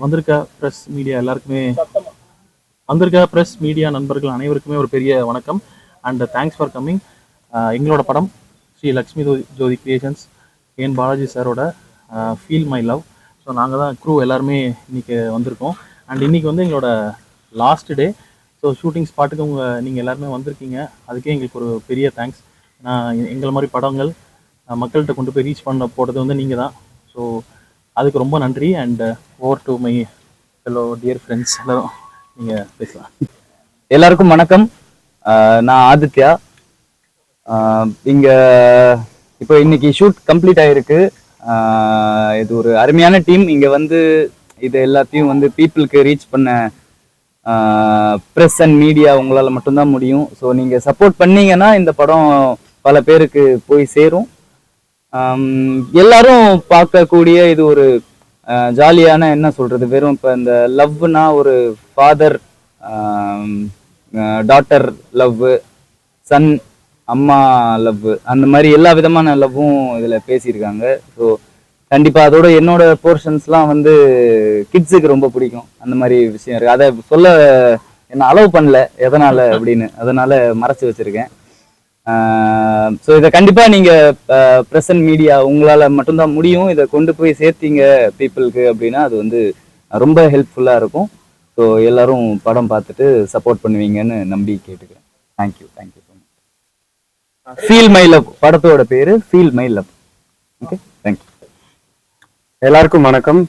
வந்திருக்க press media எல்லாருக்குமே வந்திருக்க ப்ரெஸ் மீடியா நண்பர்கள் அனைவருக்குமே ஒரு பெரிய வணக்கம் அண்ட் தேங்க்ஸ் ஃபார் கம்மிங். எங்களோட படம் ஸ்ரீ லக்ஷ்மி ஜோதி கிரியேஷன்ஸ் என் பாலாஜி சாரோட ஃபீல் மை லவ். ஸோ நாங்கள் தான் க்ரூ எல்லாருமே இன்றைக்கி வந்திருக்கோம். அண்ட் இன்றைக்கி வந்து எங்களோட லாஸ்ட் டே. ஸோ ஷூட்டிங் ஸ்பாட்டுக்கு நீங்கள் எல்லாருமே வந்திருக்கீங்க, அதுக்கே எங்களுக்கு ஒரு பெரிய தேங்க்ஸ். எங்களை மாதிரி படங்கள் மக்கள்கிட்ட கொண்டு போய் ரீச் பண்ண போடுறது வந்து நீங்கள் தான். ஸோ அதுக்கு ரொம்ப நன்றி. And over to my hello dear friends, எல்லாரும் நீங்கள் பேசலாம். எல்லாருக்கும் வணக்கம். நான் ஆதித்யா. இங்கே இப்போ இன்னைக்கு ஷூட் கம்ப்ளீட் ஆகிருக்கு. இது ஒரு அருமையான டீம். இங்கே வந்து இது எல்லாத்தையும் வந்து பீப்புளுக்கு ரீச் பண்ண ப்ரெஸ் அண்ட் மீடியா உங்களால் மட்டும்தான் முடியும். ஸோ நீங்கள் சப்போர்ட் பண்ணீங்கன்னா இந்த படம் பல பேருக்கு போய் சேரும். எல்லாரும் பார்க்கக்கூடிய இது ஒரு ஜாலியான, என்ன சொல்றது, வெறும் இப்போ இந்த லவ்னா ஒரு ஃபாதர் டாட்டர் லவ், சன் அம்மா லவ், அந்த மாதிரி எல்லா விதமான லவ்வும் இதில் பேசியிருக்காங்க. ஸோ கண்டிப்பாக அதோட என்னோட போர்ஷன்ஸ்லாம் வந்து கிட்ஸுக்கு ரொம்ப பிடிக்கும். அந்த மாதிரி விஷயம் இருக்குது. அதை சொல்ல என்ன அலோவ் பண்ணல எதனால் அப்படின்னு, அதனால் மறைச்சி வச்சுருக்கேன். ஸோ இதை கண்டிப்பாக நீங்கள் ப்ரெஸ் அண்ட் மீடியா உங்களால் மட்டும்தான் முடியும். இதை கொண்டு போய் சேர்த்தீங்க பீப்புளுக்கு அப்படின்னா அது வந்து ரொம்ப ஹெல்ப்ஃபுல்லாக இருக்கும். ஸோ எல்லாரும் படம் பார்த்துட்டு சப்போர்ட் பண்ணுவீங்கன்னு நம்பி கேட்டுக்கிறேன். Thank you so much. Feel my love படத்தோட பேர் feel my love. Okay, thank you. எல்லாருக்கும் வணக்கம்.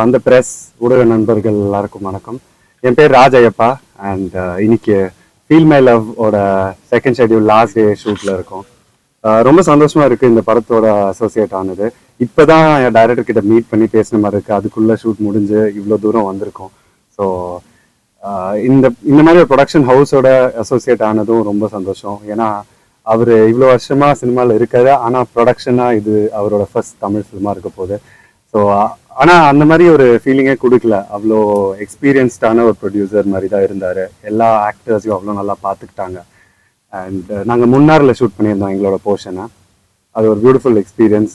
வந்த ப்ரெஸ் ஊடக நண்பர்கள் எல்லாருக்கும் வணக்கம். என் பேர் ராஜையப்பா. அண்ட் இன்னைக்கு ஃபீல் மை லவ் ஓட செகண்ட் ஷெட்யூல் லாஸ்ட் டே ஷூட்டில் இருக்கும். ரொம்ப சந்தோஷமா இருக்குது இந்த படத்தோட அசோசியேட் ஆனது. இப்போ தான் என் டைரக்டர் கிட்ட மீட் பண்ணி பேசின மாதிரி இருக்குது. அதுக்குள்ளே ஷூட் முடிஞ்சு இவ்வளோ தூரம் வந்திருக்கோம். ஸோ இந்த மாதிரி ஒரு ப்ரொடக்ஷன் ஹவுஸோட அசோசியேட் ஆனதும் ரொம்ப சந்தோஷம். ஏன்னா அவர் இவ்வளோ வருஷமாக சினிமாவில் இருக்காரு, ஆனால் ப்ரொடக்ஷனாக இது அவரோட ஃபர்ஸ்ட் தமிழ் ஃபிலிமாக இருக்க போகுது. ஸோ ஆனால் அந்த மாதிரி ஒரு ஃபீலிங்கே கொடுக்கல. அவ்வளோ எக்ஸ்பீரியன்ஸ்டான ஒரு ப்ரொடியூசர் மாதிரி தான் இருந்தார். எல்லா ஆக்டர்ஸையும் அவ்வளோ நல்லா பார்த்துக்கிட்டாங்க. அண்ட் நாங்கள் முன்னாரில் ஷூட் பண்ணியிருந்தோம் எங்களோட போர்ஷனை. அது ஒரு பியூட்டிஃபுல் எக்ஸ்பீரியன்ஸ்.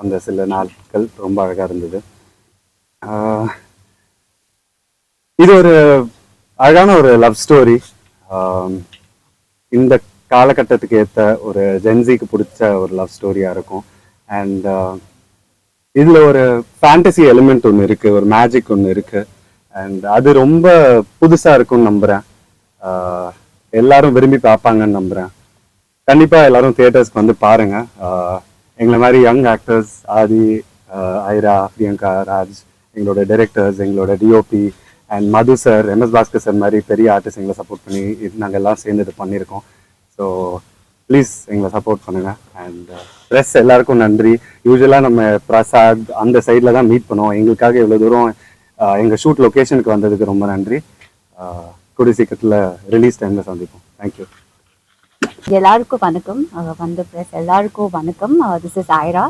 அந்த சில நாட்கள் ரொம்ப அழகாக இருந்தது. இது ஒரு அழகான ஒரு லவ் ஸ்டோரி. இந்த காலகட்டத்துக்கு ஏற்ற ஒரு ஜென்சிக்கு பிடிச்ச ஒரு லவ் ஸ்டோரியாக இருக்கும். அண்ட் இதில் ஒரு ஃபேண்டசி எலிமெண்ட் ஒன்று இருக்குது, ஒரு மேஜிக் ஒன்று இருக்குது. அண்ட் அது ரொம்ப புதுசாக இருக்கும்னு நம்புகிறேன். எல்லாரும் விரும்பி பார்ப்பாங்கன்னு நம்புகிறேன். கண்டிப்பாக எல்லாரும் தியேட்டர்ஸ்க்கு வந்து பாருங்கள். எங்களை மாதிரி யங் ஆக்டர்ஸ் ஆதி, ஐரா, பிரியங்கா, ராஜ், எங்களோட டைரக்டர்ஸ், எங்களோட DOP and Madhu sir, MS Bhaskar sir மாதிரி பெரிய ஆர்டிஸ்ட் எங்களை சப்போர்ட் பண்ணி நாங்கள் எல்லாம் சேர்ந்து இது பண்ணியிருக்கோம். ஸோ ப்ளீஸ் எங்களை சப்போர்ட் பண்ணுங்க. அண்ட் ப்ரெஸ் எல்லாருக்கும் நன்றி. யூஸ்வலாக நம்ம பிரசாத் அந்த சைடில் தான் மீட் பண்ணுவோம். எங்களுக்காக இவ்வளோ தூரம் எங்கள் ஷூட் லொக்கேஷனுக்கு வந்ததுக்கு ரொம்ப நன்றி. கூடிய சீக்கிரத்தில் ரிலீஸ் டைமில் சந்திப்போம். தேங்க்யூ. எல்லாருக்கும் வணக்கம். வந்த ப்ரெஸ் எல்லாருக்கும் வணக்கம். This is Airaa.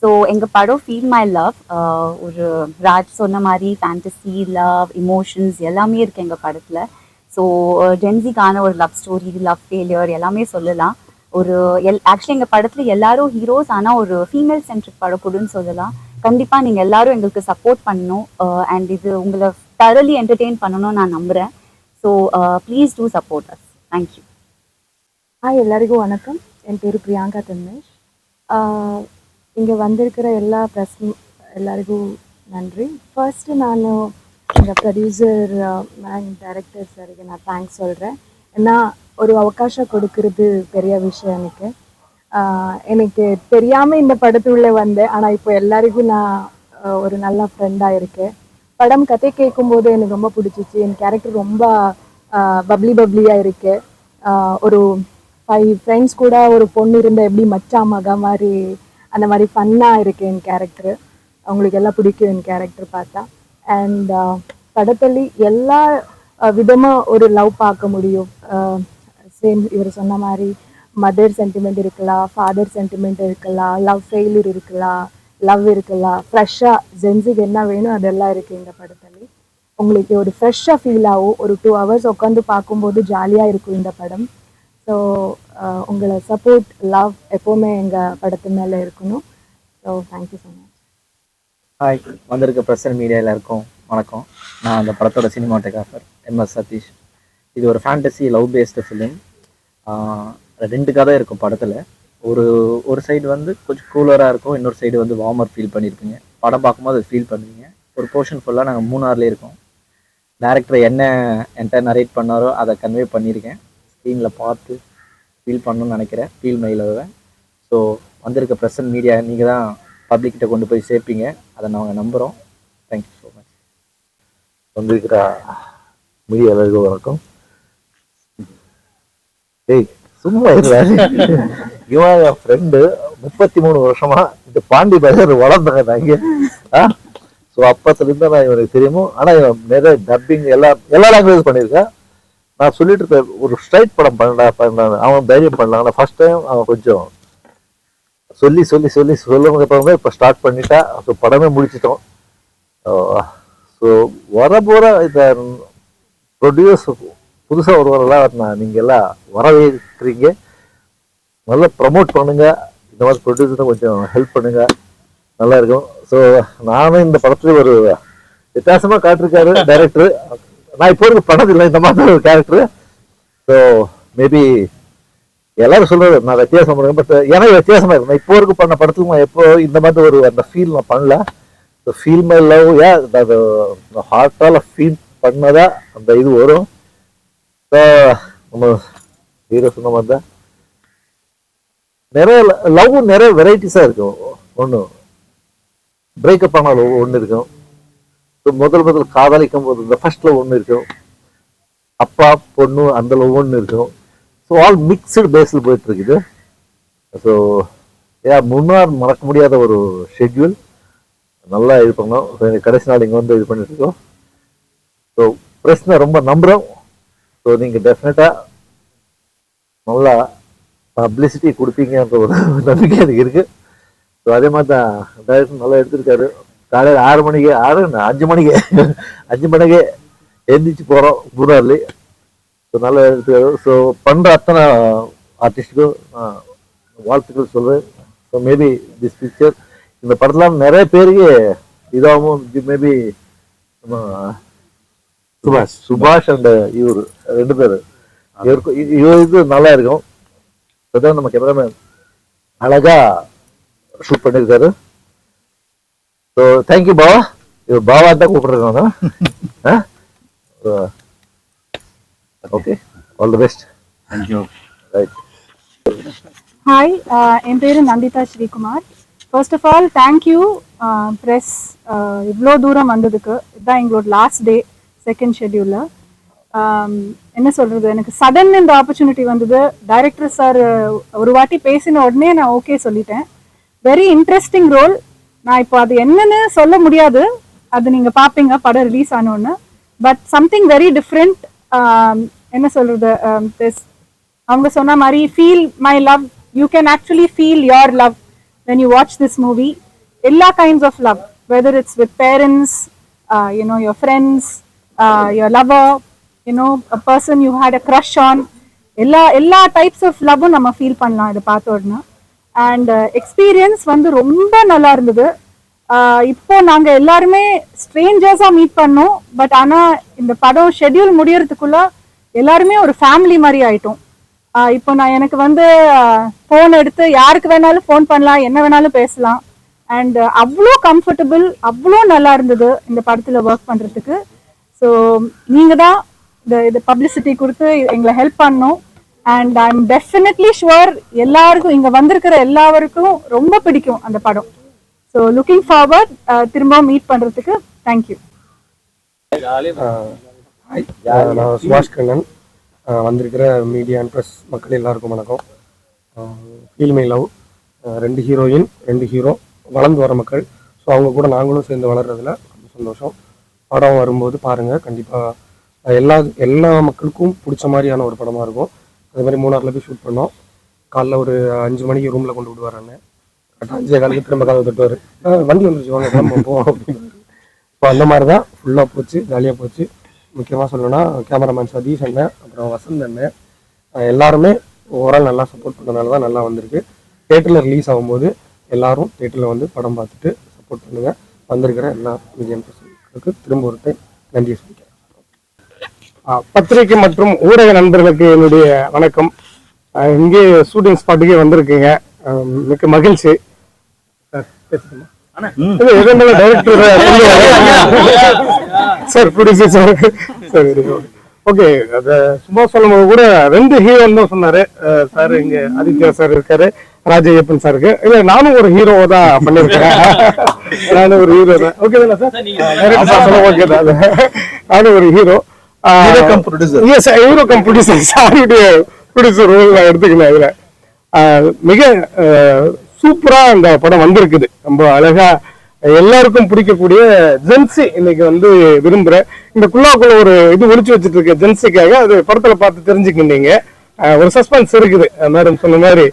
ஸோ எங்கள் படம் ஃபீல் மை லவ், ஒரு ராஜ் சொன்ன மாதிரி ஃபேண்டசி, லவ், இமோஷன்ஸ் எல்லாமே இருக்குது எங்கள் படத்தில். ஸோ ஜென்சிக்கான ஒரு லவ் ஸ்டோரி, லவ் ஃபெயிலியர் எல்லாமே சொல்லலாம். ஒரு ஆக்சுவலி எங்கள் படத்தில் எல்லாரும் ஹீரோஸ், ஆனால் ஒரு ஃபீமேல் சென்ட்ரிக் படம் கூடன்னு சொல்லலாம். கண்டிப்பாக நீங்கள் எல்லாரும் எங்களுக்கு சப்போர்ட் பண்ணணும். அண்ட் இது உங்களை தரலி என்டர்டெயின் பண்ணணும்னு நான் நம்புகிறேன். So please do support us. Thank you. Hi, எல்லாருக்கும் வணக்கம். என் பேர் பிரியங்கா தன்மேஷ். இங்கே வந்திருக்கிற எல்லா ப்ரெஸ் எல்லாருக்கும் நன்றி. ஃபர்ஸ்ட்டு நான் எங்கள் ப்ரொடியூசர் அண்ட் டைரக்டர் சாருக்கு நான் தேங்க்ஸ் சொல்கிறேன். ஏன்னா ஒரு அவகாசம் கொடுக்கறது பெரிய விஷயம் எனக்கு. எனக்கு தெரியாமல் இந்த படத்துள்ளே வந்தேன், ஆனால் இப்போ எல்லாருக்கும் நான் ஒரு நல்ல ஃப்ரெண்டாக இருக்கேன். படம் கதை கேட்கும்போது எனக்கு ரொம்ப பிடிச்சிச்சு. என் கேரக்டர் ரொம்ப பப்ளியாக இருக்கு. ஒரு 5 ஃப்ரெண்ட்ஸ் கூட ஒரு பொண்ணு இருந்தால் எப்படி மச்சா மகா மாதிரி அந்த மாதிரி ஃபன்னாக இருக்கு என் கேரக்டர். அவங்களுக்கு எல்லாம் பிடிக்கும் என் கேரக்டர் பார்த்தா. அண்ட் படத்தில் எல்லா விதமாக ஒரு லவ் பார்க்க முடியும். சேம் இவர் சொன்ன மாதிரி மதர் சென்டிமெண்ட் இருக்கலாம், ஃபாதர் சென்டிமெண்ட் இருக்கலாம், லவ் ஃபெயிலியர் இருக்கலாம், லவ் இருக்கலாம். ஃப்ரெஷ்ஷாக ஜென்ஸுக்கு என்ன வேணும் அதெல்லாம் இருக்குது இந்த படத்தில். உங்களுக்கு ஒரு ஃப்ரெஷ்ஷாக ஃபீல் ஆகும். ஒரு 2 hours உட்காந்து பார்க்கும்போது ஜாலியாக இருக்கும் இந்த படம். ஸோ உங்களை சப்போர்ட், லவ் எப்போவுமே எங்கள் படத்து மேலே இருக்கணும். So thank you so much. Hi, வந்திருக்க ப்ரெஸ் அண்ட் மீடியா எல்லாருக்கும் வணக்கம். நான் அந்த படத்தோட சினிமாட்டோகிராஃபர் MS சதீஷ். இது ஒரு ஃபேண்டசி லவ் பேஸ்டு ஃபிலிம். 2 கதை இருக்கும் படத்தில். ஒரு சைடு வந்து கொஞ்சம் கூலராக இருக்கும், இன்னொரு சைடு வந்து வார்மர் ஃபீல் பண்ணியிருப்பீங்க. படம் பார்க்கும்போது அது ஃபீல் பண்ணுவீங்க. ஒரு போர்ஷன் ஃபுல்லாக நாங்கள் மூணார்லேயே இருக்கோம். டேரக்டர் என்ன என்கிட்ட நரேட் பண்ணாரோ அதை கன்வே பண்ணியிருக்கேன். ஸ்க்ரீனில் பார்த்து ஃபீல் பண்ணணும்னு நினைக்கிறேன். ஃபீல் மெயிலாக. ஸோ வந்திருக்க ப்ரெஸ் அண்ட் மீடியா நீங்கள் தான் பப்ளிக்கிட்ட கொண்டு போய் சேர்ப்பீங்க, அதை நாங்கள் நம்புகிறோம். Thank you so much. வந்திருக்கிற மீடியா எல்லாருக்கும் வணக்கம். டேய் சும்மா இருக்காரு, இவன் என் ஃப்ரெண்டு. 33 வருஷமா இந்த பாண்டி பஜார் வளர்ந்தாங்க நாங்க. ஸோ அப்பத்துலேருந்து நான் இவனுக்கு தெரியுமோ. ஆனால் இவன் நிறைய டப்பிங் எல்லா லாங்குவேஜ் பண்ணியிருக்கேன். நான் சொல்லிட்டு இருக்கேன், ஒரு ஸ்ட்ரைட் படம் பண்ணா அவன் தைரியம் பண்ணலாம். ஆனால் ஃபர்ஸ்ட் டைம் அவன் கொஞ்சம் சொல்லுங்க இப்போ ஸ்டார்ட் பண்ணிட்டா. ஸோ படமே முடிச்சிட்டோம். ஸோ வரப்போகிற இந்த ப்ரொடியூஸ் புதுசாக ஒருவரெல்லாம் நீங்கள் எல்லாம் வரவேற்கிறீங்க. நல்லா ப்ரமோட் பண்ணுங்க. இந்த மாதிரி ப்ரொடியூசரை கொஞ்சம் ஹெல்ப் பண்ணுங்க, நல்லா இருக்கும். ஸோ நானும் இந்த படத்துல ஒரு வித்தியாசமாக காட்டிருக்காரு டைரக்டர். நான் இப்போ இருக்கு பண்ணதில்லை இந்த மாதிரி ஒரு கேரக்டர். ஸோ மேபி எல்லாரும் சொல்றது நான் வித்தியாசம் பண்ணுவேன். பட் எனக்கு வித்தியாசமா இருக்கும். நான் இப்போ இருக்கு பண்ண படத்துக்கு நான் எப்போ இந்த மாதிரி ஒரு அந்த ஃபீல் நான் பண்ணல. ஸோ ஃபீல் மை லவ் அது ஹார்ட்டால் ஃபீல் பண்ணதா அந்த இது வரும். ஸோ நம்ம ஹீரோ சொன்ன மாதிரி தான் நிறைய லவ் நிறைய வெரைட்டிஸாக இருக்கும். ஒன்று பிரேக்கப் ஆன லவ் ஒன்று இருக்கும். முதல் காதலிக்கும் போது இந்த ஃபர்ஸ்ட் லவ் ஒன்று இருக்கும். அப்பா பொண்ணு அந்த லவ் ஒன்று இருக்கும். ஸோ ஆல் மிக்சடு பேஸில் போயிட்டு இருக்குது. ஸோ முன்னார் மறக்க முடியாத ஒரு ஷெட்யூல். நல்லா இது பண்ணோம். கடைசி நாள் இங்கே வந்து இது பண்ணிட்டு இருக்கோம். ஸோ பிரச்சனை ரொம்ப நம்புகிறோம். ஸோ நீங்கள் டெஃபினட்டாக நல்லா பப்ளிசிட்டி கொடுப்பீங்கன்ற ஒரு நம்பிக்கை எனக்கு இருக்குது. ஸோ அதே மாதிரி தான் டைரக்டர் நல்லா எடுத்திருக்காரு. காலையில் 6 மணிக்கு 5 மணிக்கு எழுந்திரிச்சு போகிறோம் மூணார்லி. ஸோ நல்லா எடுத்துக்காரு. ஸோ பண்ணுற அத்தனை ஆர்டிஸ்டுக்கும் வாழ்த்துக்கள் சொல்கிறேன். ஸோ மேபி திஸ் பிக்சர் இந்த படத்தில் நிறைய பேருக்கு இதாகவும் மேபி சுபாஷ் அண்ட் இவர் 2 பேர் இவருக்கு இது நல்லா இருக்கும். அதுதான் நம்ம கேமராமேன் அழகா ஷூட் பண்ணியிருக்காரு. So thank you Bava. இவர் பாவா தான் கூப்பிடுறாங்க. Okay, all the best. Thank you. Right. Hi, என் பேர் Nandita Sreekumar. First of all thank you press, இவ்வளோ தூரம் வந்ததுக்கு. இதுதான் எங்களோட லாஸ்ட் டே, செகண்ட் ஷெட்யூலில். என்ன சொல்றது, எனக்கு சடன் இந்த ஆப்பர்ச்சுனிட்டி வந்தது. டைரக்டர் சார் ஒரு வாட்டி பேசின உடனே நான் ஓகே சொல்லிட்டேன். Very interesting role. நான் இப்போ அது என்னன்னு சொல்ல முடியாது, அது நீங்க பாப்பீங்க படம் ரிலீஸ் ஆனோன்னு. But something very different. என்ன சொல்றது, அவங்க சொன்ன மாதிரி feel my love, you can actually feel your love when you watch this movie. எல்லா kinds of love, whether it's with parents, your friends, your lover, a person you had a crush on, எல்லா types of லவ்வும் நம்ம feel பண்ணலாம் இதை பார்த்த உடனே. And experience வந்து ரொம்ப நல்லா இருந்தது. இப்போ நாங்க எல்லாருமே ஸ்ட்ரேஞ்சர்ஸா மீட் பண்ணோம். பட் ஆனா இந்த படம் ஷெட்யூல் முடியறதுக்குள்ள எல்லாருமே ஒரு ஃபேமிலி மாதிரி ஆயிட்டோம். இப்போ நான் எனக்கு வந்து ஃபோன் எடுத்து யாருக்கு வேணாலும் ஃபோன் பண்ணலாம், என்ன வேணாலும் பேசலாம். அண்ட் அவ்வளோ கம்ஃபர்டபுள், அவ்வளோ நல்லா இருந்தது இந்த படத்தில் ஒர்க் பண்ணுறதுக்கு. ஸோ நீங்கள் தான் இந்த பப்ளிசிட்டி கொடுத்து எங்களை ஹெல்ப் பண்ணோம். And I am definitely sure எல்லாருக்கும், இங்கே வந்திருக்கிற எல்லாருக்கும் ரொம்ப பிடிக்கும் அந்த படம். ஸோ லுக்கிங் ஃபார்வர்ட் திரும்ப மீட் பண்ணுறதுக்கு. தேங்க்யூ. நான் சுபாஷ் கண்ணன். வந்திருக்கிற மீடியா அண்ட் ப்ரெஸ் மக்கள் எல்லாருக்கும் வணக்கம். Feel my love, 2 heroine 2 hero, வளர்ந்து வர மக்கள். ஸோ அவங்க கூட நாங்களும் சேர்ந்து வளர்றதுல ரொம்ப சந்தோஷம். படம் வரும்போது பாருங்கள், கண்டிப்பாக எல்லா மக்களுக்கும் பிடிச்ச மாதிரியான ஒரு படமாக இருக்கும். அதே மாதிரி 3 போய் ஷூட் பண்ணோம். காலைல ஒரு 5 மணிக்கு ரூமில் கொண்டு விடுவார் அண்ணன். கரெக்டாக 5 காலுக்கு திரும்ப கதவை தட்டுவார், வண்டி வந்துருச்சு வாங்க கிளம்ப போவோம் அப்படின்னு. ஸோ அந்த மாதிரி தான் ஃபுல்லாக போச்சு, ஜாலியாக போச்சு. முக்கியமாக சொல்லணும்னா கேமராமேன் சதீஷ் அண்ணன், அப்புறம் வசந்த் அண்ணன், எல்லாருமே ஓவரால் நல்லா சப்போர்ட் பண்ணனால தான் நல்லா வந்திருக்கு. தேட்டரில் ரிலீஸ் ஆகும்போது எல்லாரும் தேட்டரில் வந்து படம் பார்த்துட்டு சப்போர்ட் பண்ணுங்கள். வந்திருக்கிற எல்லா மீடியம் பர்சனுக்கு திரும்ப ஒரு டைம் நன்றி சொல்லிக்கிறேன். பத்திரிகை மற்றும் ஊடக நண்பர்களுக்கு என்னுடைய வணக்கம். இங்கே ஷூட்டிங் ஸ்பாட்டுக்கே வந்திருக்குங்க, மிக்க மகிழ்ச்சி. சார் ப்ரொடியூசர் சார், சரி ஓகே. அதை சும்மா சொல்லும்போது கூட 2 ஹீரோன்னு தான் சொன்னாரு சார். இங்க ஆதித்யா சார் இருக்காரு, ராஜையப்பன் சார் இருக்கு. இல்ல நானும் ஒரு ஹீரோவை தான் பண்ணிருக்கேன். நானும் ஒரு ஹீரோ தான். ஓகே தானே சார்? ஓகே தான், நானும் ஒரு ஹீரோ. ஹீரோ கம் ப்ரொடியூசர் சாருடைய ப்ரொடியூசர் ரோல் நான் எடுத்துக்கினேன். இதுல மிக சூப்பரா அந்த படம் வந்திருக்குது. ரொம்ப அழகா எல்லாருக்கும் பிடிக்கக்கூடிய ஜென்சி இன்னைக்கு வந்து விரும்புறேன். இந்த குள்ளாக்குள்ள ஒரு இது ஒளிச்சு வச்சுட்டு இருக்க ஜென்சிக்காக அது படத்துல பார்த்து தெரிஞ்சுக்கிட்டீங்க. ஒரு சஸ்பென்ஸ் இருக்குது, மேடம் சொன்ன மாதிரி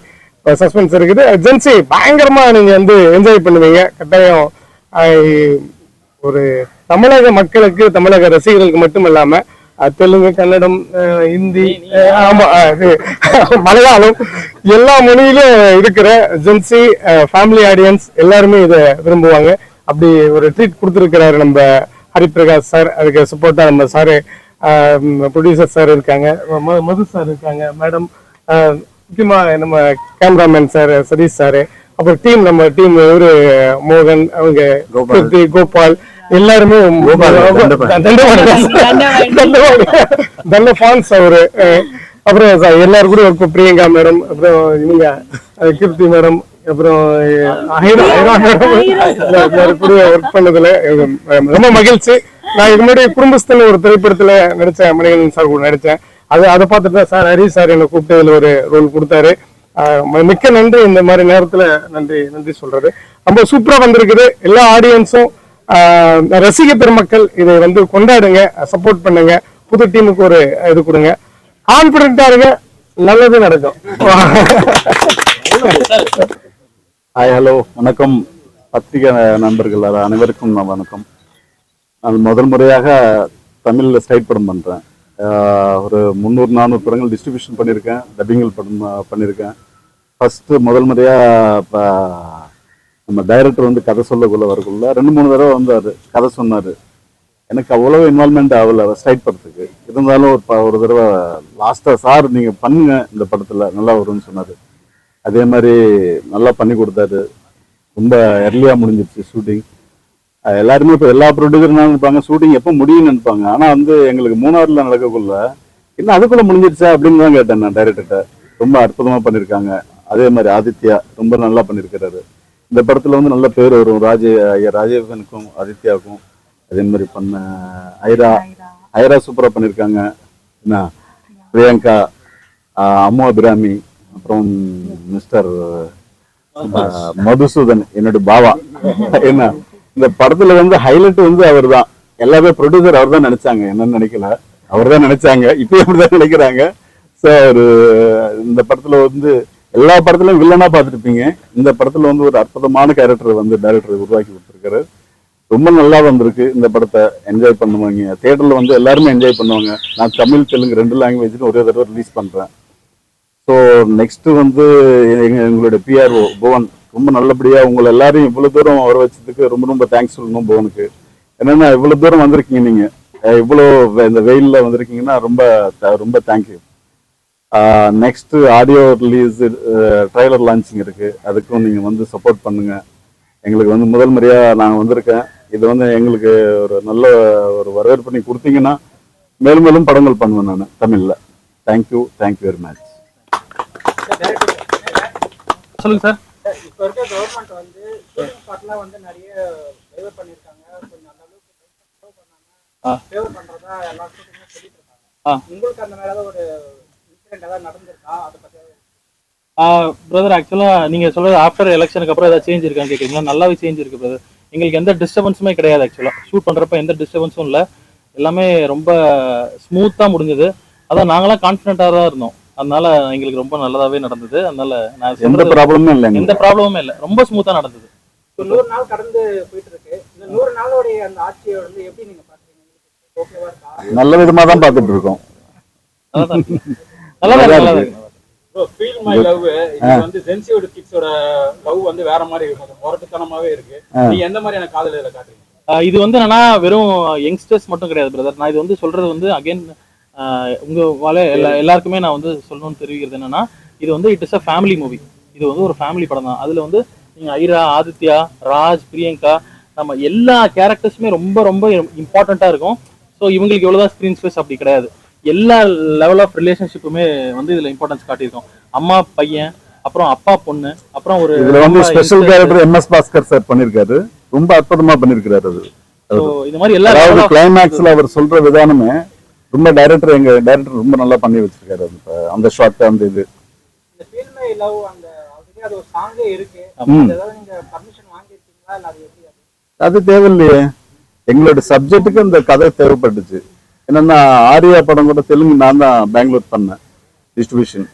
சஸ்பென்ஸ் இருக்குது. ஜென்சி பயங்கரமா நீங்க வந்து என்ஜாய் பண்ணுவீங்க கட்டாயம். ஒரு தமிழக மக்களுக்கு, தமிழக ரசிகர்களுக்கு மட்டும் இல்லாம தெலுங்கு, கன்னடம், ஹிந்தி, ஆமா மலையாளம், எல்லா மொழியிலும் இருக்கிற ஜென்சி ஃபேமிலி ஆடியன்ஸ் எல்லாருமே இதை விரும்புவாங்க. அப்படி ஒரு ட்ரீட் கொடுத்துருக்கிறாரு நம்ம ஹரிபிரகாஷ் சார். அதுக்கு சப்போர்ட்டா நம்ம சாரு ப்ரொடியூசர் சார் இருக்காங்க, மது சார் இருக்காங்க, மேடம், முக்கியமா நம்ம கேமராமேன் சார் சதீஷ் சாரு, அப்புறம் டீம், நம்ம டீம் இவரு மோகன், அவங்க கோபால், எல்லாருமே ஃபான்ஸ் அவரு. அப்புறம் எல்லாரும் கூட ஒர்க், பிரியங்கா மேடம், அப்புறம் இவங்க கீர்த்தி மேடம், அப்புறம் எல்லாரும் கூட ஒர்க் பண்ணதுல ரொம்ப மகிழ்ச்சி. நான் இதுக்கு முன்னாடி குடும்பஸ்தன் ஒரு திரைப்படத்துல நடிச்சேன், மணிகண்டன் சார் கூட நடிச்சேன். அதை பார்த்துட்டு சார் ஹரி சார் என்னை கூப்பிட்டு இதுல ஒரு ரோல் கொடுத்தாரு. மிக்க நன்றி. இந்த மாதிரி நேரத்துல நன்றி சொல்றது. ரொம்ப சூப்பரா வந்திருக்குது. எல்லா ஆடியன்ஸும், ரசிக பெருமக்கள் இதை வந்து கொண்டாடுங்க, சப்போர்ட் பண்ணுங்க. புது டீமுக்கு ஒரு இது கொடுங்க, கான்பிடண்டா இருங்க, நல்லது நடக்கும். ஹாய், ஹலோ, வணக்கம். பத்திரிகை நண்பர்கள் அனைவருக்கும் வணக்கம். நான் முதல் முறையாக தமிழில் ஸ்டைட் படம் பண்ணுறேன். ஒரு 300-400 படங்கள் டிஸ்ட்ரிபியூஷன் பண்ணியிருக்கேன், டப்பிங்கள் படம் பண்ணியிருக்கேன். முதல் முறையாக நம்ம டைரக்டர் வந்து கதை சொல்லக்குள்ள வரக்குள்ள 2-3 தடவை வந்தார், கதை சொன்னார். எனக்கு அவ்வளோ இன்வால்மெண்ட் ஆகலை ஸ்டைட் படத்துக்கு. இருந்தாலும் ஒரு தடவை லாஸ்ட்டாக சார் நீங்கள் பண்ணுங்க இந்த படத்தில் நல்லா வரும்னு சொன்னார். அதே மாதிரி நல்லா பண்ணி கொடுத்தாரு. ரொம்ப எர்லியாக முடிஞ்சிருச்சு ஷூட்டிங். எல்லாருமே இப்போ எல்லா ப்ரொடியூசரும் நினைப்பாங்க ஷூட்டிங் எப்போ முடியும்னு நினைப்பாங்க. ஆனால் வந்து எங்களுக்கு மூணாறுல நடக்கக்குள்ள இன்னும் அதுக்குள்ளே முடிஞ்சிருச்சா அப்படின்னு தான் கேட்டேன் நான் டைரக்டர்கிட்ட. ரொம்ப அற்புதமாக பண்ணியிருக்காங்க. அதே மாதிரி ஆதித்யா ரொம்ப நல்லா பண்ணியிருக்கிறாரு. இந்த படத்தில் வந்து நல்ல பேர் வரும். ராஜேவனுக்கும் ஆதித்யாவுக்கும். அதே மாதிரி பண்ண ஐரா சூப்பராக பண்ணியிருக்காங்க. என்ன பிரியங்கா, அம்மு அபிராமி, அப்புறம் மிஸ்டர் மதுசூதன், என்னோட பாவா. என்ன இந்த படத்துல வந்து ஹைலைட் வந்து அவர் தான். எல்லாமே ப்ரொடியூசர் அவர் தான் நினைச்சாங்க, என்னன்னு நினைக்கல, அவர் தான் நினைச்சாங்க, இப்பயும் அப்படிதான் நினைக்கிறாங்க. ஸோ ஒரு இந்த படத்துல வந்து எல்லா படத்துலயும் வில்லனா பார்த்துருப்பீங்க, இந்த படத்துல வந்து ஒரு அற்புதமான கேரக்டர் வந்து டைரக்டர் உருவாக்கி கொடுத்துருக்காரு. ரொம்ப நல்லா வந்திருக்கு. இந்த படத்தை என்ஜாய் பண்ணுவாங்க, தியேட்டர்ல வந்து எல்லாருமே என்ஜாய் பண்ணுவாங்க. நான் தமிழ் தெலுங்கு 2 லாங்குவேஜ்லையும் ஒரே தடவை ரிலீஸ் பண்றேன். ஸோ நெக்ஸ்ட் வந்து எங்களுடைய பிஆர்ஓ புவன் ரொம்ப நல்லபடியா உங்களை எல்லாரையும் இவ்வளவு தூரம் வர வச்சதுக்கு ரொம்ப ரொம்ப தேங்க்ஸ் சொல்லணும் புவனுக்கு. என்னன்னா இவ்வளவு தூரம் வந்திருக்கீங்க, நீங்க இவ்வளோ இந்த வெயில்ல வந்திருக்கீங்கன்னா ரொம்ப ரொம்ப thank you. Next audio release, trailer launching இருக்கு, அதுக்கும் நீங்க வந்து சப்போர்ட் பண்ணுங்க. எங்களுக்கு வந்து முதல் முறையா நாங்கள் வந்திருக்கேன். இது வந்து எங்களுக்கு ஒரு நல்ல ஒரு வரவேற்பு பண்ணி கொடுத்தீங்கன்னா மேலும் மேலும் படங்கள் பண்ணுவேன் நான் தமிழ்ல. Thank you very much. சொல்லுங்க சார். இப்போ இருக்க கவர்மெண்ட் வந்து ஷூட்டிங் ஸ்பாட்லாம் வந்து நிறைய ஃபேவர் பண்ணியிருக்காங்க, கொஞ்சம் அந்த அளவுக்கு ஃபேவர் பண்ணுறதா எல்லா ஷூட்டிங்கும் சொல்லிட்டு இருக்காங்க. உங்களுக்கு அந்த மாதிரி ஏதாவது ஒரு இன்சிடென்ட் ஏதாவது நடந்திருக்கா? அதை பற்றி பிரதர், ஆக்சுவலா நீங்க சொல்றது ஆஃப்டர் எலெக்ஷனுக்கு அப்புறம் ஏதாவது சேஞ்ச் இருக்கான்னு கேட்குறீங்களா? நல்லாவே சேஞ்ச் இருக்கு பிரதர். எங்களுக்கு எந்த டிஸ்டர்பன்ஸுமே கிடையாது. ஆக்சுவலா ஷூட் பண்றப்ப எந்த டிஸ்டர்பன்ஸும் இல்லை, எல்லாமே ரொம்ப ஸ்மூத்தா முடிஞ்சது. அதான் நாங்களாம் கான்ஃபிடென்ட்டாக தான் இருந்தோம், அதனால எங்களுக்கு ரொம்ப நல்லதாவே நடந்தது. அதனால நான் எந்த ப்ராப்ளமும் இல்லை, எந்த ப்ராப்ளமும் இல்லை, ரொம்ப ஸ்மூத்தா நடந்தது. 100 நாள் கடந்து போயிட்டு இருக்கு. இந்த 100 நாளோடைய அந்த ஆட்சியை வந்து எப்படி நீங்க பாக்குறீங்க? ஓகேவா இருக்கா? நல்ல விதமா தான் பார்த்துட்டு இருக்கோம். நல்லா இருக்கு. ஃபீல் மை லவ் இது வந்து ஜென்சியோட கிட்ஸோட லவ் வந்து வேற மாதிரி இருக்கு, முரட்டுத்தனமாவே இருக்கு. நீங்க எந்த மாதிரியான காதல் இதில் காட்டுறீங்க? இது வந்து என்னன்னா வெறும் யங்ஸ்டர்ஸ் மட்டும் கிடையாது பிரதர். நான் இது வந்து சொல்றது வந்து அகைன் உங்க எல்லாருக்குமே நான் வந்து சொல்லணும்னு தெரிவிக்கிறது என்னன்னா, இது வந்து it is a family movie. இது வந்து ஒரு ஃபேமிலி படம் தான். அதுல வந்து நீங்க ஐரா, ஆதித்யா, ராஜ், பிரியங்கா, நம்ம எல்லா கேரக்டர்ஸுமே ரொம்ப ரொம்ப இம்பார்ட்டண்டா இருக்கும். ஸோ இவங்களுக்கு எவ்வளவுதான் ஸ்கிரீன் ஸ்பேஸ் அப்படி கிடையாது. எல்லா லெவல் ஆஃப் ரிலேஷன்ஷிப்புமே வந்து இதுல இம்பார்ட்டன்ஸ் காட்டியிருக்கோம். அம்மா பையன், அப்புறம் அப்பா பொண்ணு, அப்புறம் ஒரு இதுல வந்து special character MS Bhaskar sir பண்ணிருக்காரு, ரொம்ப அற்புதமா பண்ணிருக்காரு. அது இந்த மாதிரி எல்லா கிளைமேக்ஸ்ல அவர் சொல்ற விதானமே ரொம்ப எங்க டைரக்டர் ரொம்ப நல்லா பண்ணி வச்சிருக்காரு. அந்த ஷார்ட் அந்த இது இந்த ஃபீல் மை லவ் அந்த ஆல்ரெடி அது ஒரு சாங்கே இருக்கு. அதாவது நீங்க பர்மிஷன் வாங்கியிருக்கீங்களா இல்ல அது எப்படி? அது தேவையில்லையே, எங்களோட சப்ஜெக்ட்டுக்கு இந்த கதை தேவைப்பட்டுச்சு. என்னன்னா ஆரியா படம் கூட தெலுங்கு நான் தான் பெங்களூர் பண்ணேன் டிஸ்ட்ரிபியூஷன்.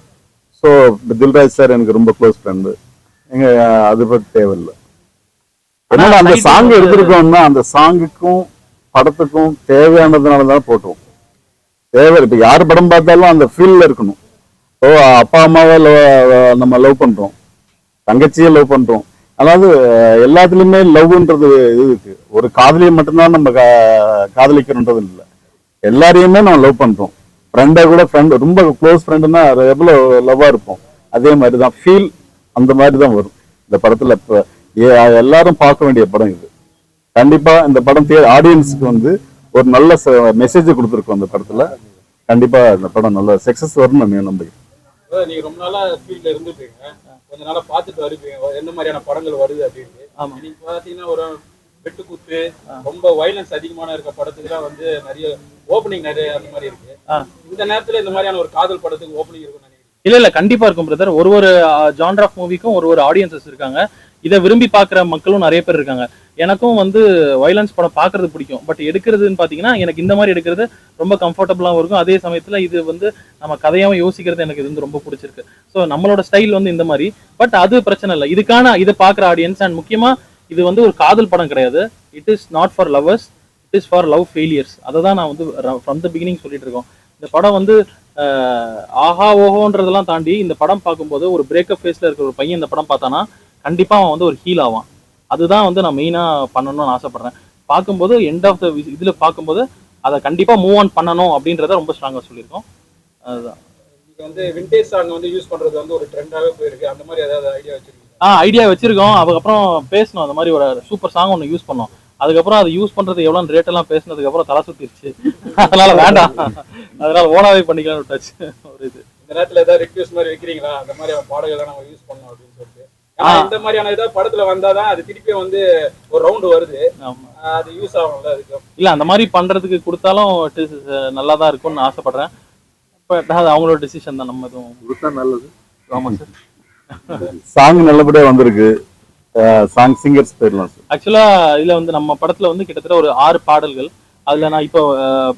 ஸோ தில்ராஜ் சார் எனக்கு ரொம்ப க்ளோஸ் ஃப்ரெண்டு. எங்க அது பற்றி தேவையில்லை. ஏன்னா அந்த சாங் எடுத்திருக்கோம்னா அந்த சாங்குக்கும் படத்துக்கும் தேவையானதுனால தான் போட்டோம். தேவை இப்போ யார் படம் பார்த்தாலும் அந்த ஃபீல்ல இருக்கணும். ஸோ அப்பா அம்மாவை நம்ம லவ் பண்றோம், தங்கச்சியை லவ் பண்றோம், அதாவது எல்லாத்துலயுமே லவ்ன்றது இது இருக்கு. ஒரு காதலியை மட்டும்தான் நம்ம காதலிக்கிறோன்றது இல்லை, எல்லாரையுமே நம்ம லவ் பண்றோம். ஃப்ரெண்டை கூட ஃப்ரெண்ட் ரொம்ப க்ளோஸ் ஃப்ரெண்டுன்னா எவ்வளவு லவ்வா இருப்போம், அதே மாதிரி தான் ஃபீல் அந்த மாதிரி தான் வரும் இந்த படத்துல. இப்போ எல்லாரும் பார்க்க வேண்டிய படம் இது. கண்டிப்பா இந்த படம் ஆடியன்ஸுக்கு வந்து ஒரு நல்ல மெசேஜ் கொடுத்துருக்கோம் அந்த படத்துல. கண்டிப்பா இந்த படம் நல்ல சக்சஸ் வரும்னு நான் நம்புகிறேன். நீங்க ரொம்ப நாளா ஃபீல்ட்ல இருந்துட்டீங்க, கொஞ்ச நாளா பார்த்துட்டு வருவீங்க என்ன மாதிரியான படங்கள் வருது அப்படின்னு. நீங்க பாத்தீங்கன்னா ஒரு வெட்டுக்குத்து, ரொம்ப வயலன்ஸ் அதிகமான இருக்க படத்துக்குலாம் வந்து நிறைய ஓப்பனிங் நிறைய அந்த மாதிரி இருக்கு. இந்த நேரத்துல இந்த மாதிரியான ஒரு காதல் படத்துக்கு ஓப்பனிங் இருக்கும் நினைக்கிறேன். இல்ல கண்டிப்பா இருக்கும் பிரதர். ஒரு ஜான்ர் ஆஃப் மூவிக்கும் ஒரு ஆடியன்சஸ் இருக்காங்க. இதை விரும்பி பாக்குற மக்களும் நிறைய பேர் இருக்காங்க. எனக்கும் வந்து வயலன்ஸ் படம் பாக்குறது பிடிக்கும். பட் எடுக்கிறதுன்னு பாத்தீங்கன்னா எனக்கு இந்த மாதிரி எடுக்கிறது ரொம்ப கம்ஃபர்டபுளாகவும் இருக்கும். அதே சமயத்துல இது வந்து நம்ம கதையாவும் யோசிக்கிறது எனக்கு இது வந்து ரொம்ப பிடிச்சிருக்கு. ஸோ நம்மளோட ஸ்டைல் வந்து இந்த மாதிரி. பட் அது பிரச்சனை இல்லை, இதை பாக்குற ஆடியன்ஸ். அண்ட் முக்கியமா இது வந்து ஒரு காதல் படம் கிடையாது. It is not for lovers, it is for love failures. அதை தான் நான் வந்து ஃப்ரம் த பிகினிங் சொல்லிட்டு இருக்கோம். இந்த படம் வந்து ஆஹா ஓஹோன்றதெல்லாம் தாண்டி இந்த படம் பார்க்கும்போது ஒரு பிரேக்கப் ஃபேஸ்ல இருக்கிற ஒரு பையன் இந்த படம் பார்த்தானா கண்டிப்பா அவன் வந்து ஒரு ஹீல் ஆவான். அதுதான் வந்து நான் மெயினா பண்ணணும்னு ஆசைப்படுறேன். பார்க்கும்போது எண்ட் ஆஃப் த இதுல பார்க்கும்போது அதை கண்டிப்பா மூவ் ஆன் பண்ணணும் அப்படின்றத ரொம்ப ஸ்ட்ராங்கா சொல்லியிருக்கோம். அதுதான் நீங்க வந்து விண்டேஜ் சாங் வந்து யூஸ் பண்றது வந்து ஒரு ட்ரெண்டாவே போயிருக்கு. அந்த மாதிரி ஏதாவது ஐடியா வச்சிருக்கீங்க? ஐடியா வச்சிருக்கோம். அதுக்கப்புறம் பேசணும், அந்த மாதிரி ஒரு சூப்பர் சாங் ஒன்று யூஸ் பண்ணோம். அதுக்கப்புறம் அது யூஸ் பண்றது எவ்வளவு ரேட் எல்லாம் பேசினதுக்கு அப்புறம் தலை சுத்திருச்சு. அதனால வேண்டாம், அதனால ஓனாவே பண்ணிக்கலாம் விட்டாச்சு. ஒரு இது இந்த நேரத்துல ஏதாவது ரிக்வெஸ்ட் மாதிரி வைக்கிறீங்களா, அந்த மாதிரி பாடல்களை நம்ம யூஸ் பண்ணோம் அப்படின்னு சொல்லிட்டு? இந்த மாதிரியான ஏதாவது படத்துல வந்தாதான் அது திருப்பி வந்து ஒரு ரவுண்ட் வருது, அது யூஸ் ஆகும்ல. அதுக்கு இல்ல அந்த மாதிரி பண்றதுக்கு கொடுத்தாலும் நல்லா தான் இருக்கும்னு ஆசைப்படுறேன். பட் அது அவங்களோட டிசிஷன் தான், நம்ம எதுவும் கொடுத்தா நல்லது. ஆமாம் சார். சாங் நல்லபடியா வந்திருக்கு. சாங் சிங்கர்ஸ் பேர்லாம் சார். ஆக்சுவலாக இதில் வந்து நம்ம படத்தில் வந்து கிட்டத்தட்ட ஒரு 6 பாடல்கள். அதில் நான் இப்போ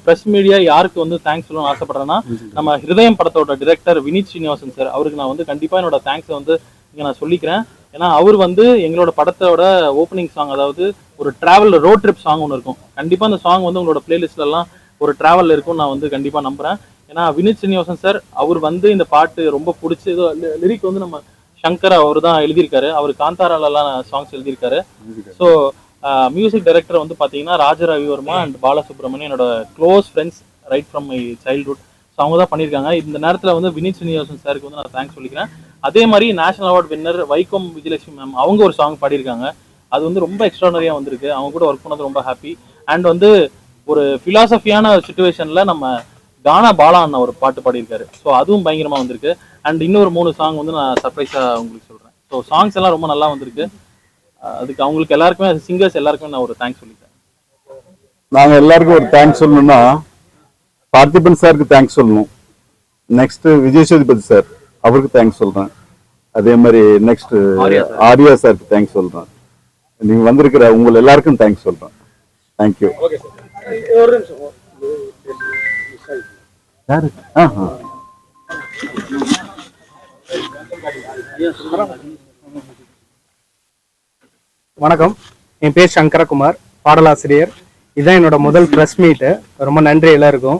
ப்ரெஸ் மீடியா யாருக்கு வந்து தேங்க்ஸ் சொல்லணும்னு ஆசைப்படுறேன்னா, நம்ம ஹிருதயம் படத்தோட டிரெக்டர் வினீத் ஸ்ரீனிவாசன் சார், அவருக்கு நான் வந்து கண்டிப்பாக என்னோட தேங்க்ஸை வந்து இங்கே நான் சொல்லிக்கிறேன். ஏன்னா அவர் வந்து எங்களோட படத்தோட ஓப்பனிங் சாங், அதாவது ஒரு ட்ராவல் ரோட் ட்ரிப் சாங் ஒன்று இருக்கும். கண்டிப்பாக அந்த சாங் வந்து உங்களோட பிளேலிஸ்ட்லலாம் ஒரு ட்ராவல் இருக்கும் நான் வந்து கண்டிப்பாக நம்புகிறேன். ஏன்னா வினீத் ஸ்ரீனிவாசன் சார் அவர் வந்து இந்த பாட்டு ரொம்ப பிடிச்சி, லிரிக் வந்து நம்ம சங்கர் அவர் தான் எழுதியிருக்காரு. அவர் காந்தாராலலாம் சாங்ஸ் எழுதியிருக்காரு. ஸோ மியூசிக் டைரக்டர் வந்து பார்த்தீங்கன்னா ராஜ ரவிவர்மா அண்ட் பாலசுப்ரமணியம், என்னோட close friends right from my childhood. So அவங்க தான் பண்ணியிருக்காங்க. இந்த நேரத்தில் வந்து வினீத் ஸ்ரீனிவாசன் சாருக்கு வந்து நான் தேங்க்ஸ் சொல்லிக்கிறேன். அதே மாதிரி national award winner Vaikom Vijayalakshmi ma'am, அவங்க ஒரு சாங் பாடியிருக்காங்க. அது வந்து ரொம்ப எக்ஸ்ட்ரானரியாக வந்திருக்கு. அவங்க கூட ஒர்க் பண்ணது ரொம்ப ஹாப்பி. அண்ட் வந்து ஒரு ஃபிலாசபியான சுச்சுவேஷனில் நம்ம கானா பாலா அண்ணா ஒரு பாட்டு பாடியிருக்காரு. ஸோ அதுவும் பயங்கரமாக வந்திருக்கு. அண்ட் இன்னொரு 3 சாங் வந்து நான் சர்ப்ரைஸாக உங்களுக்கு சொல்கிறேன். ஸோ சாங்ஸ் எல்லாம் ரொம்ப நல்லா வந்திருக்கு. அதுக்கு அவங்களுக்கு எல்லாருக்குமே, சிங்கர்ஸ் எல்லாருக்குமே நான் ஒரு தேங்க்ஸ் சொல்லிக்கிறேன். நாங்கள் எல்லாருக்கும் ஒரு தேங்க்ஸ் சொல்லணும்னா, பார்த்திபன் சாருக்கு தேங்க்ஸ் சொல்லணும். நெக்ஸ்ட் விஜய் சேதுபதி சார், அவருக்கு தேங்க்ஸ் சொல்கிறேன். அதே மாதிரி நெக்ஸ்ட் ஆர்யா சாருக்கு தேங்க்ஸ் சொல்கிறேன். நீங்கள் வந்திருக்கிற உங்களை எல்லாருக்கும் தேங்க்ஸ் சொல்கிறேன். தேங்க்யூ. ஓகே சார், ஒரு நிமிஷம். யாரு? வணக்கம், என் பேர் சங்கரகுமார், பாடலாசிரியர். இதுதான் என்னோட முதல் ப்ரெஸ் மீட்டு. ரொம்ப நன்றி எல்லாருக்கும்.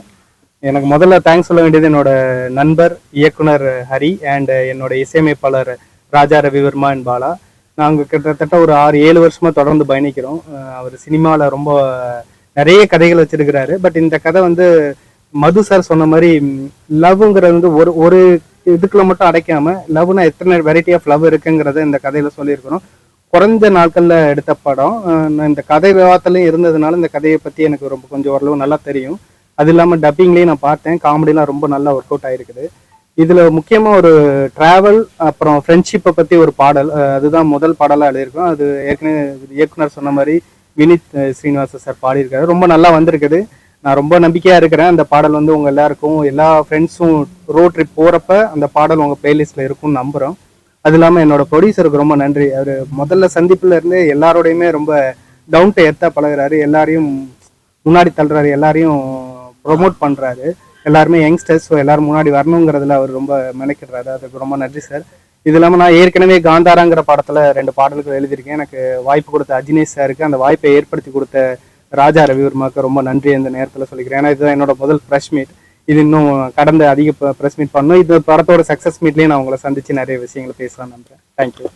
எனக்கு முதல்ல தேங்க்ஸ் சொல்ல வேண்டியது என்னோட நண்பர் இயக்குனர் ஹரி அண்ட் என்னோட இசையமைப்பாளர் ராஜா ரவிவர்மா அண்ட் பாலா. நாங்கள் கிட்டத்தட்ட ஒரு 6-7 வருஷமா தொடர்ந்து பயணிக்கிறோம். அவர் சினிமாவில் ரொம்ப நிறைய கதைகள் வச்சிருக்கிறாரு. பட் இந்த கதை வந்து மது சார் சொன்ன மாதிரி லவ்ங்கிறது வந்து ஒரு இதுக்குள்ள மட்டும் அடைக்காம, லவ்னா எத்தனை வெரைட்டி ஆஃப் லவ் இருக்குங்கிறத இந்த கதையில சொல்லியிருக்கிறோம். குறைஞ்ச நாட்கள்ல எடுத்த படம். நான் இந்த கதை விவாதத்துலையும் இருந்ததுனால இந்த கதையை பத்தி எனக்கு ரொம்ப கொஞ்சம் ஓரளவு நல்லா தெரியும். அது இல்லாமல் டப்பிங்லேயும் நான் பார்த்தேன். காமெடிலாம் ரொம்ப நல்லா ஒர்க் அவுட் ஆயிருக்குது. இதுல முக்கியமா ஒரு டிராவல் அப்புறம் ஃப்ரெண்ட்ஷிப்பை பத்தி ஒரு பாடல், அதுதான் முதல் பாடலாக எழுதியிருக்கோம். அது ஏற்கனவே இயக்குனர் சொன்ன மாதிரி வினித் ஸ்ரீனிவாச சார் பாடியிருக்காரு. ரொம்ப நல்லா வந்திருக்குது. நான் ரொம்ப நம்பிக்கையா இருக்கிறேன் அந்த பாடல் வந்து உங்க எல்லாருக்கும், எல்லா ஃப்ரெண்ட்ஸும் ரோட் ட்ரிப் போறப்ப அந்த பாடல் உங்க பிளேலிஸ்ட்ல இருக்கும்னு நம்புறோம். அது இல்லாமல் என்னோட ப்ரொடியூசருக்கு ரொம்ப நன்றி. அவர் முதல்ல சந்திப்புல இருந்து எல்லாரோடையுமே ரொம்ப டவுன் டு எர்த்தா பழகுறாரு. எல்லாரையும் முன்னாடி தள்ளுறாரு, எல்லாரையும் ப்ரொமோட் பண்றாரு. எல்லாருமே யங்ஸ்டர்ஸ், ஸோ எல்லாரும் முன்னாடி வரணுங்கிறதுல அவர் ரொம்ப மெனக்கிடுறாரு. அதுக்கு ரொம்ப நன்றி சார். இது இல்லாமல் நான் ஏற்கனவே காந்தாராங்கிற படத்துல 2 பாடல்கள் எழுதியிருக்கேன். எனக்கு வாய்ப்பு கொடுத்த அஜினேஷ் சாருக்கு, அந்த வாய்ப்பை ஏற்படுத்தி கொடுத்த ராஜா ரவிவர்மாவுக்கு ரொம்ப நன்றி இந்த நேரத்தில் சொல்லிக்கிறேன். ஏன்னா இதுதான் என்னோட முதல் ப்ரெஸ் மீட். இது இன்னும் கடந்த அதிக ப்ரெஸ் மீட் பண்ணணும். இது படத்தோட சக்ஸஸ் மீட்லேயும் நான் உங்களை சந்திச்சு நிறைய விஷயங்களை பேசலாம்னு நம்புறேன். தேங்க்யூ.